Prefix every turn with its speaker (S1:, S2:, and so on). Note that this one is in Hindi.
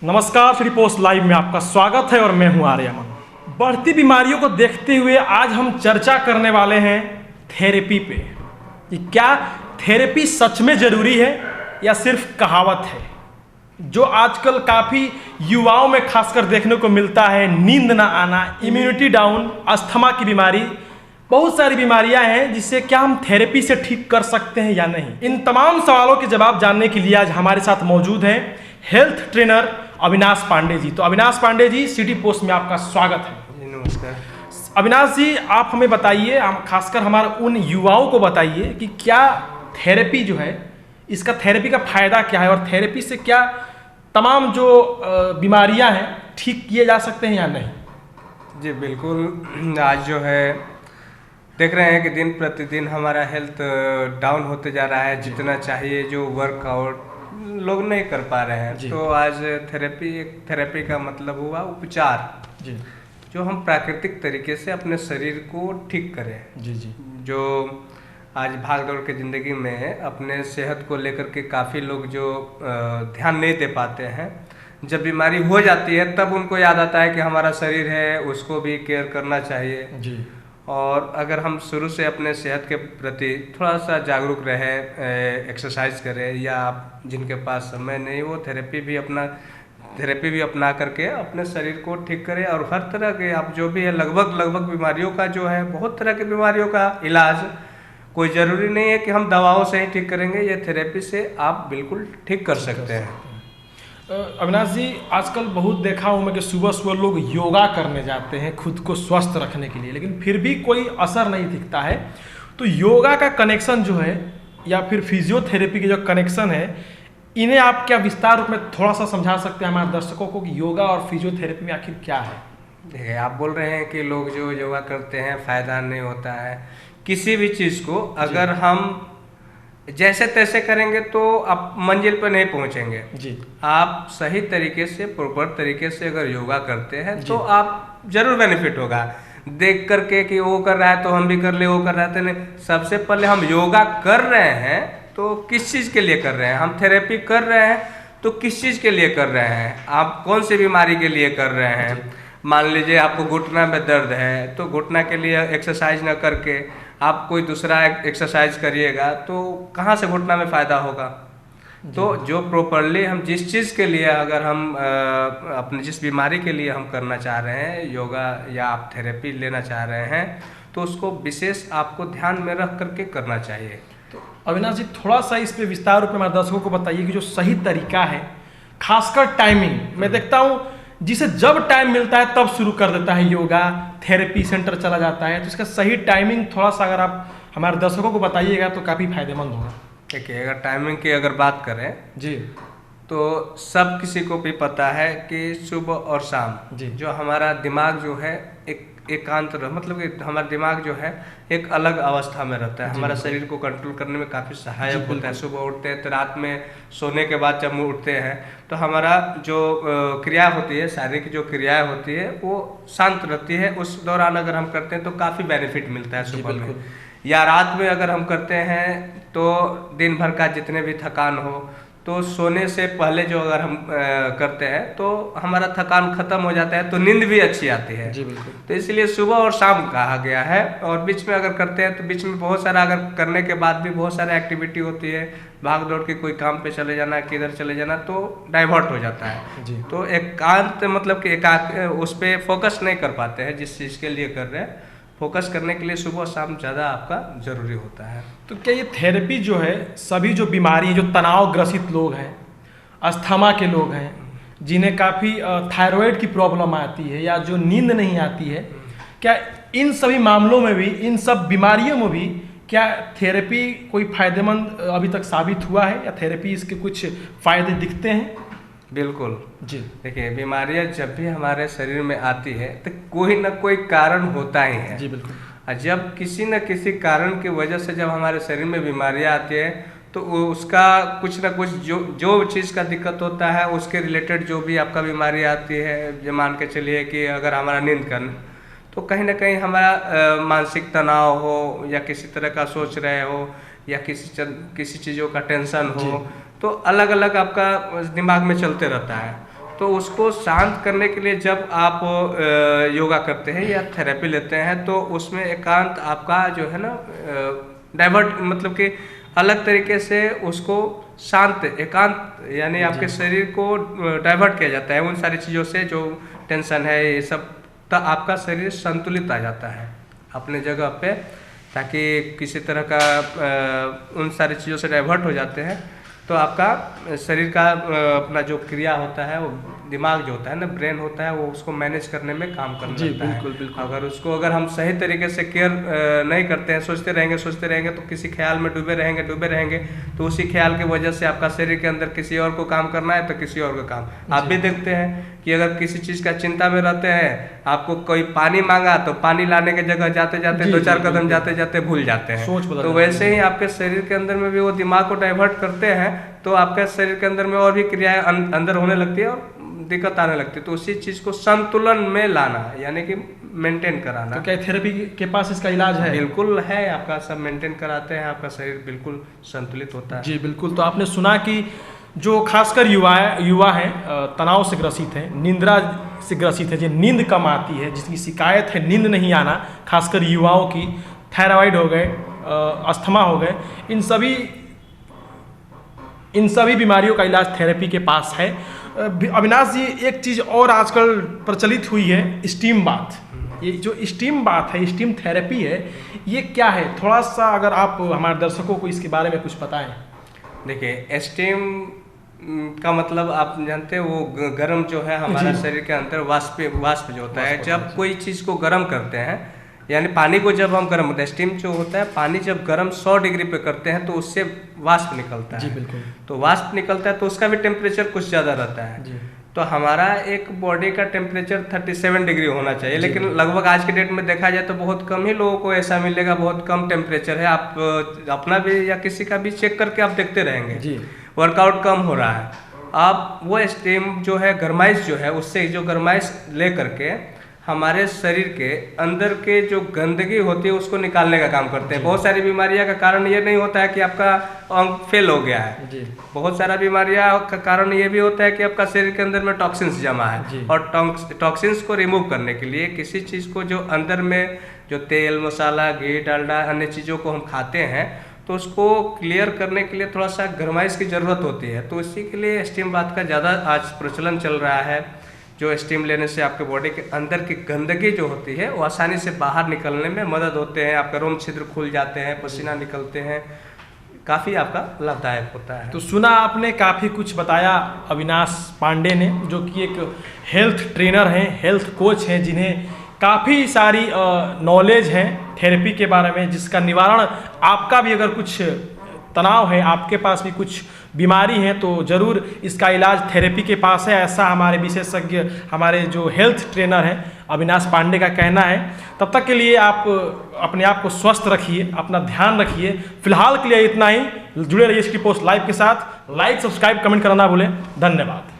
S1: नमस्कार, फ्री पोस्ट लाइव में आपका स्वागत है और मैं हूं आर्यमन। बढ़ती बीमारियों को देखते हुए आज हम चर्चा करने वाले हैं थेरेपी पे कि क्या थेरेपी सच में ज़रूरी है या सिर्फ कहावत है। जो आजकल काफ़ी युवाओं में खासकर देखने को मिलता है, नींद ना आना, इम्यूनिटी डाउन, अस्थमा की बीमारी, बहुत सारी बीमारियां हैं जिससे क्या हम थेरेपी से ठीक कर सकते हैं या नहीं। इन तमाम सवालों के जवाब जानने के लिए आज हमारे साथ मौजूद हैं हेल्थ ट्रेनर अविनाश पांडे जी। तो अविनाश पांडे जी, सिटी पोस्ट में आपका स्वागत है।
S2: जी नमस्कार।
S1: अविनाश जी, आप हमें बताइए, खासकर हमारे उन युवाओं को बताइए कि क्या थेरेपी जो है, इसका थेरेपी का फायदा क्या है और थेरेपी से क्या तमाम जो बीमारियां हैं ठीक किए जा सकते हैं या नहीं।
S2: जी बिल्कुल। आज जो है देख रहे हैं कि दिन प्रतिदिन हमारा हेल्थ डाउन होते जा रहा है। जितना चाहिए जो वर्कआउट लोग नहीं कर पा रहे हैं। तो आज थेरेपी का मतलब हुआ उपचार
S1: जी,
S2: जो हम प्राकृतिक तरीके से अपने शरीर को ठीक करें।
S1: जी जी।
S2: जो आज भाग दौड़ के ज़िंदगी में अपने सेहत को लेकर के काफ़ी लोग जो ध्यान नहीं दे पाते हैं, जब बीमारी हो जाती है तब उनको याद आता है कि हमारा शरीर है, उसको भी केयर करना चाहिए।
S1: जी।
S2: और अगर हम शुरू से अपने सेहत के प्रति थोड़ा सा जागरूक रहे, एक्सरसाइज करें, या आप जिनके पास समय नहीं वो थेरेपी भी अपना करके अपने शरीर को ठीक करें। और हर तरह के आप जो भी है लगभग बीमारियों का जो है, बहुत तरह की बीमारियों का इलाज, कोई ज़रूरी नहीं है कि हम दवाओं से ही ठीक करेंगे, ये थेरेपी से आप बिल्कुल ठीक कर सकते हैं।
S1: अविनाश जी, आजकल बहुत देखा हूँ मैं कि सुबह सुबह लोग योगा करने जाते हैं खुद को स्वस्थ रखने के लिए, लेकिन फिर भी कोई असर नहीं दिखता है। तो योगा का कनेक्शन जो है या फिर फिजियोथेरेपी के जो कनेक्शन है, इन्हें आप क्या विस्तार रूप में थोड़ा सा समझा सकते हैं हमारे दर्शकों को कि योगा और फिजियोथेरेपी में आखिर क्या है।
S2: देखिए, आप बोल रहे हैं कि लोग जो योगा करते हैं फ़ायदा नहीं होता है। किसी भी चीज़ को अगर हम जैसे तैसे करेंगे तो आप मंजिल पर नहीं पहुंचेंगे जी। आप सही तरीके से, प्रॉपर तरीके से अगर योगा करते हैं तो आप जरूर बेनिफिट होगा। देख करके कि वो कर रहा है तो हम भी कर ले, वो कर रहा है तो नहीं। सबसे पहले हम योगा कर रहे हैं तो किस चीज़ के लिए कर रहे हैं, हम थेरेपी कर रहे हैं तो किस चीज़ के लिए कर रहे हैं, आप कौन सी बीमारी के लिए कर रहे हैं। मान लीजिए आपको घुटना में दर्द है तो घुटना के लिए एक्सरसाइज न करके आप कोई दूसरा एक्सरसाइज करिएगा तो कहाँ से घुटना में फ़ायदा होगा। तो जो प्रॉपरली हम जिस चीज़ के लिए, अगर हम अपने जिस बीमारी के लिए हम करना चाह रहे हैं योगा या आप थेरेपी लेना चाह रहे हैं, तो उसको विशेष आपको ध्यान में रख करके करना चाहिए।
S1: तो अविनाश जी, थोड़ा सा इस पे विस्तार रूप में हमारे दर्शकों को बताइए कि जो सही तरीका है, खासकर टाइमिंग। मैं देखता हूँ जिसे जब टाइम मिलता है तब शुरू कर देता है योगा, थेरेपी सेंटर चला जाता है, तो इसका सही टाइमिंग थोड़ा सा अगर आप हमारे दर्शकों को बताइएगा तो काफ़ी फायदेमंद होगा।
S2: देखिए, अगर टाइमिंग की अगर बात करें जी, तो सब किसी को भी पता है कि सुबह और शाम जी जो हमारा दिमाग जो है एकांत मतलब कि हमारा दिमाग जो है एक अलग अवस्था में रहता है। हमारा शरीर को कंट्रोल करने में काफ़ी सहायक होता है। सुबह उठते हैं तो रात में सोने के बाद जब हम उठते हैं तो हमारा जो क्रिया होती है, शारीरिक जो क्रियाएं होती है वो शांत रहती है। उस दौरान अगर हम करते हैं तो काफ़ी बेनिफिट मिलता है सुबह में। या रात में अगर हम करते हैं तो दिन भर का जितने भी थकान हो, तो सोने से पहले जो अगर हम करते हैं तो हमारा थकान खत्म हो जाता है, तो नींद भी अच्छी आती है जी। बिल्कुल। तो इसलिए सुबह और शाम कहा गया है। और बीच में अगर करते हैं तो बीच में बहुत सारा, अगर करने के बाद भी बहुत सारा एक्टिविटी होती है, भाग दौड़ के कोई काम पे चले जाना, किधर चले जाना, तो डाइवर्ट हो जाता है जी। तो एकांत मतलब कि उस पर फोकस नहीं कर पाते हैं जिस चीज़ के लिए कर रहे हैं। फोकस करने के लिए सुबह शाम ज़्यादा आपका ज़रूरी होता है।
S1: तो क्या ये थेरेपी जो है सभी जो बीमारी, जो तनाव ग्रसित लोग हैं, अस्थमा के लोग हैं, जिन्हें काफ़ी थायराइड की प्रॉब्लम आती है या जो नींद नहीं आती है, क्या इन सभी मामलों में भी, इन सब बीमारियों में भी क्या थेरेपी कोई फ़ायदेमंद अभी तक साबित हुआ है या थेरेपी इसके कुछ फ़ायदे दिखते हैं?
S2: बिल्कुल
S1: जी।
S2: देखिए, बीमारियां जब भी हमारे शरीर में आती है तो कोई ना कोई कारण होता ही है जी। बिल्कुल। जब किसी न किसी कारण की वजह से जब हमारे शरीर में बीमारियां आती है तो उसका कुछ ना कुछ जो चीज़ का दिक्कत होता है उसके रिलेटेड जो भी आपका बीमारी आती है, जो मान के चलिए कि अगर हमारा नींद का, तो कहीं ना कहीं हमारा मानसिक तनाव हो या किसी तरह का सोच रहे हो या किसी चीज़ों का टेंशन हो, तो अलग अलग आपका दिमाग में चलते रहता है। तो उसको शांत करने के लिए जब आप योगा करते हैं या थेरेपी लेते हैं तो उसमें एकांत आपका जो है ना डाइवर्ट मतलब कि अलग तरीके से उसको शांत एकांत यानी आपके शरीर को डाइवर्ट किया जाता है उन सारी चीज़ों से जो टेंशन है ये सब, तो आपका शरीर संतुलित आ जाता है अपने जगह पे, ताकि किसी तरह का उन सारी चीज़ों से डाइवर्ट हो जाते हैं तो आपका शरीर का अपना जो क्रिया होता है वो दिमाग जो होता है ना ब्रेन होता है वो उसको मैनेज करने में काम करने लगता है।
S1: बिल्कुल।
S2: अगर हम सही तरीके से केयर नहीं करते हैं, सोचते रहेंगे तो किसी ख्याल में डूबे रहेंगे तो उसी ख्याल की वजह से आपका शरीर के अंदर किसी और को काम करना है तो किसी और का काम। आप भी देखते हैं कि अगर किसी चीज़ का चिंता में रहते हैं, आपको कोई पानी मांगा तो पानी लाने की जगह जाते जाते 2-4 कदम जाते जाते भूल जाते हैं। तो वैसे ही आपके शरीर के अंदर में भी वो दिमाग को डाइवर्ट करते हैं तो आपके शरीर के अंदर में और भी क्रियाएं अंदर होने लगती है और दिक्कत आने लगती है। तो उसी चीज़ को संतुलन में लाना यानी कि मेंटेन कराना।
S1: तो क्या थेरेपी के पास इसका इलाज है?
S2: बिल्कुल है, आपका सब मेंटेन कराते हैं, आपका शरीर बिल्कुल संतुलित होता है।
S1: जी बिल्कुल। तो आपने सुना कि जो खासकर युवा हैं तनाव से ग्रसित हैं, निंद्रा से ग्रसित है, जो नींद कम आती है, जिसकी शिकायत है नींद नहीं आना, खासकर युवाओं की, थायराइड हो गए, अस्थमा हो गए, इन सभी बीमारियों का इलाज थेरेपी के पास है। अविनाश जी, एक चीज़ और आजकल प्रचलित हुई है, स्टीम बाथ। ये जो स्टीम बाथ है, स्टीम थेरेपी है, ये क्या है? थोड़ा सा अगर आप हमारे दर्शकों को इसके बारे में कुछ बताएं।
S2: देखिए, स्टीम का मतलब आप जानते हैं वो गर्म जो है हमारा शरीर के अंदर वाष्प जो होता है, जब कोई चीज़ को गर्म करते हैं यानी पानी को जब हम गर्म होता है, स्टीम जो होता है पानी जब गर्म 100 डिग्री पे करते हैं तो उससे वाष्प निकलता है।
S1: जी बिल्कुल।
S2: तो वाष्प निकलता है तो उसका भी टेम्परेचर कुछ ज़्यादा रहता है
S1: जी।
S2: तो हमारा एक बॉडी का टेम्परेचर 37 डिग्री होना चाहिए, लेकिन लगभग आज के डेट में देखा जाए तो बहुत कम ही लोगों को ऐसा मिलेगा, बहुत कम टेम्परेचर है। आप अपना भी या किसी का भी चेक करके आप देखते रहेंगे
S1: जी,
S2: वर्कआउट कम हो रहा है। आप वो स्टीम जो है गर्माइश जो है उससे जो गर्माइश ले करके हमारे शरीर के अंदर के जो गंदगी होती है उसको निकालने का काम करते हैं। बहुत सारी बीमारियां का कारण ये नहीं होता है कि आपका अंग फेल हो गया है
S1: जी।
S2: बहुत सारा बीमारियां का कारण ये भी होता है कि आपका शरीर के अंदर में टॉक्सिन्स जमा है
S1: जी।
S2: और टॉक्सिन्स को रिमूव करने के लिए किसी चीज़ को जो अंदर में जो तेल मसाला घी डालडा अन्य चीज़ों को हम खाते हैं तो उसको क्लियर करने के लिए थोड़ा सा गर्माइश की ज़रूरत होती है। तो इसी के लिए स्टीम बाथ का ज़्यादा आज प्रचलन चल रहा है। जो स्टीम लेने से आपके बॉडी के अंदर की गंदगी जो होती है वो आसानी से बाहर निकलने में मदद होते हैं, आपका रोम छिद्र खुल जाते हैं, पसीना निकलते हैं, काफ़ी आपका लाभदायक होता है।
S1: तो सुना आपने, काफ़ी कुछ बताया अविनाश पांडे ने, जो कि एक हेल्थ ट्रेनर हैं, हेल्थ कोच हैं, जिन्हें काफ़ी सारी नॉलेज है थेरेपी के बारे में, जिसका निवारण आपका भी अगर कुछ तनाव है, आपके पास भी कुछ बीमारी है तो ज़रूर इसका इलाज थेरेपी के पास है, ऐसा हमारे विशेषज्ञ, हमारे जो हेल्थ ट्रेनर हैं अविनाश पांडे का कहना है। तब तक के लिए आप अपने आप को स्वस्थ रखिए, अपना ध्यान रखिए। फिलहाल के लिए इतना ही। जुड़े रहिए सिटी पोस्ट लाइव के साथ। लाइक सब्सक्राइब कमेंट करना ना भूलें। धन्यवाद।